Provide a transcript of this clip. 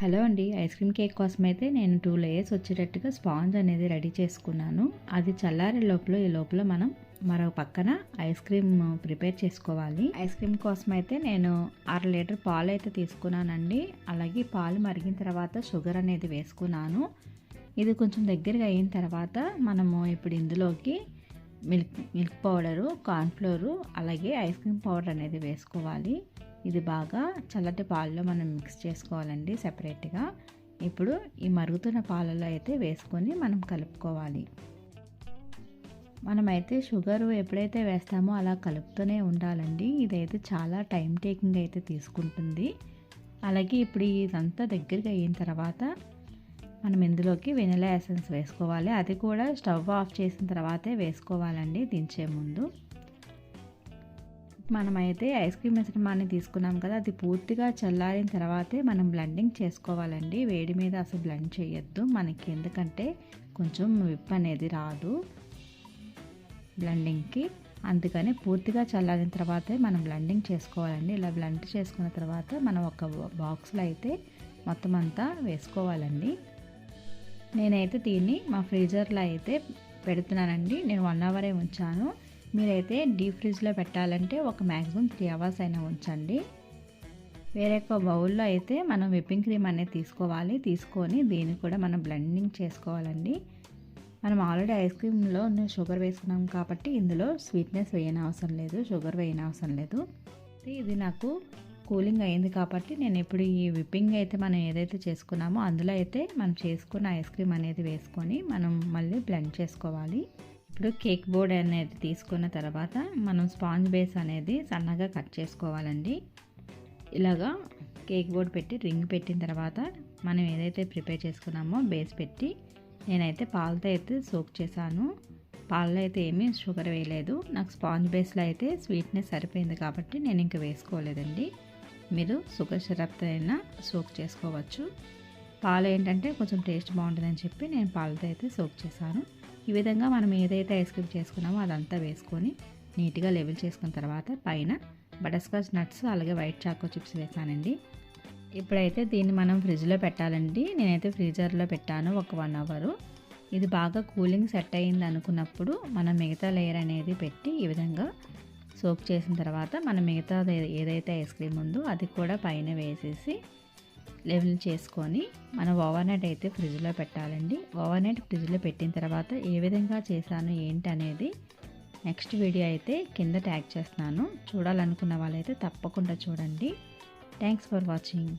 Hello అండి, ice cream cake కోసం అయితే నేను 2 లేయర్స్ వచ్చేటట్టుగా స్పాంజ్ అనేది రెడీ చేసుకున్నాను. అది చల్లారే లోపల మనం మరో పక్కన ఐస్ క్రీమ్ ప్రిపేర్ చేసుకోవాలి. ఐస్ క్రీమ్ కోసం అయితే నేను 1/2 లీటర్ పాలు అయితే తీసుకున్నానండి. అలాగే పాలు మరిగిన తర్వాత షుగర్ అనేది వేసుకున్నాను. ఇది కొంచెం దగ్గరగా అయిన తర్వాత మనము ఇప్పుడు ఇందులోకి మిల్క్ పౌడరు, కార్న్ఫ్లోరు, అలాగే ఐస్ క్రీమ్ పౌడర్ అనేది వేసుకోవాలి. ఇది బాగా చల్లటి పాలలో మనం మిక్స్ చేసుకోవాలండి సెపరేట్గా. ఇప్పుడు ఈ మరుగుతున్న పాలలో అయితే వేసుకొని మనం కలుపుకోవాలి. మనమైతే షుగర్ ఎప్పుడైతే వేస్తామో అలా కలుపుతూనే ఉండాలండి. ఇదైతే చాలా టైం టేకింగ్ అయితే తీసుకుంటుంది. అలాగే ఇప్పుడు ఇదంతా దగ్గరగా అయిన తర్వాత మనం ఇందులోకి వెనిలా ఎసెన్స్ వేసుకోవాలి. అది కూడా స్టవ్ ఆఫ్ చేసిన తర్వాతే వేసుకోవాలండి దించే ముందు. మనమైతే ఐస్ క్రీమ్ మిశ్రమాన్ని తీసుకున్నాం కదా, అది పూర్తిగా చల్లారిన తర్వాతే మనం బ్లెండింగ్ చేసుకోవాలండి. వేడి మీద అసలు బ్లెండ్ చేయొద్దు మనకి, ఎందుకంటే కొంచెం విప్ అనేది రాదు బ్లెండింగ్కి. అందుకని పూర్తిగా చల్లారిన తర్వాతే మనం బ్లెండింగ్ చేసుకోవాలండి. ఇలా బ్లెండ్ చేసుకున్న తర్వాత మనం ఒక బాక్స్లో అయితే మొత్తం అంతా వేసుకోవాలండి. నేనైతే దీన్ని మా ఫ్రీజర్లో అయితే పెడుతున్నానండి. నేను 1 అవరే ఉంచాను. మీరైతే డీప్ ఫ్రిడ్జ్లో పెట్టాలంటే ఒక మ్యాక్సిమం 3 అవర్స్ అయినా ఉంచండి. వేరే ఒక బౌల్లో అయితే మనం విప్పింగ్ క్రీమ్ అనేది తీసుకోవాలి. తీసుకొని దీన్ని కూడా మనం బ్లెండింగ్ చేసుకోవాలండి. మనం ఆల్రెడీ ఐస్ క్రీమ్లో షుగర్ వేసుకున్నాం కాబట్టి ఇందులో స్వీట్నెస్ వేయని అవసరం లేదు, షుగర్ వేయని అవసరం లేదు. ఇది నాకు కూలింగ్ అయింది కాబట్టి నేను ఇప్పుడు ఈ విప్పింగ్ అయితే మనం ఏదైతే చేసుకున్నామో అందులో అయితే మనం చేసుకున్న ఐస్ క్రీమ్ అనేది వేసుకొని మనం మళ్ళీ బ్లెండ్ చేసుకోవాలి. ఇప్పుడు కేక్ బోర్డ్ అనేది తీసుకున్న తర్వాత మనం స్పాంజ్ బేస్ అనేది సన్నగా కట్ చేసుకోవాలండి. ఇలాగా కేక్ బోర్డ్ పెట్టి రింగ్ పెట్టిన తర్వాత మనం ఏదైతే ప్రిపేర్ చేసుకున్నామో బేస్ పెట్టి నేనైతే పాలతో అయితే సోక్ చేశాను. పాలలో అయితే ఏమీ షుగర్ వేయలేదు. నాకు స్పాంజ్ బేస్లో అయితే స్వీట్నెస్ సరిపోయింది కాబట్టి నేను ఇంకా వేసుకోలేదండి. మీరు షుగర్ సిరప్తో అయినా సోక్ చేసుకోవచ్చు. పాలు ఏంటంటే కొంచెం టేస్ట్ బాగుంటుందని చెప్పి నేను పాలతో అయితే సోక్ చేశాను. ఈ విధంగా మనం ఏదైతే ఐస్ క్రీమ్ చేసుకున్నామో అదంతా వేసుకొని నీట్గా లెవెల్ చేసుకున్న తర్వాత పైన బటర్స్కాచ్ నట్స్ అలాగే వైట్ చాకో చిప్స్ వేసానండి. ఇప్పుడైతే దీన్ని మనం ఫ్రిడ్జ్లో పెట్టాలండి. నేనైతే ఫ్రీజర్లో పెట్టాను ఒక 1 అవర్. ఇది బాగా కూలింగ్ సెట్ అయ్యింది అనుకున్నప్పుడు మనం మిగతా లేయర్ అనేది పెట్టి ఈ విధంగా సోక్ చేసిన తర్వాత మనం మిగతా ఏదైతే ఐస్ క్రీమ్ ఉందో అది కూడా పైన వేసేసి లెవెల్ చేసుకొని మనం ఓవర్నైట్ అయితే ఫ్రిడ్జ్లో పెట్టాలండి. ఓవర్నైట్ ఫ్రిడ్జ్లో పెట్టిన తర్వాత ఏ విధంగా చేశాను ఏంటి అనేది నెక్స్ట్ వీడియో అయితే కింద ట్యాగ్ చేస్తున్నాను. చూడాలనుకున్న వాళ్ళైతే తప్పకుండా చూడండి. Thanks for watching.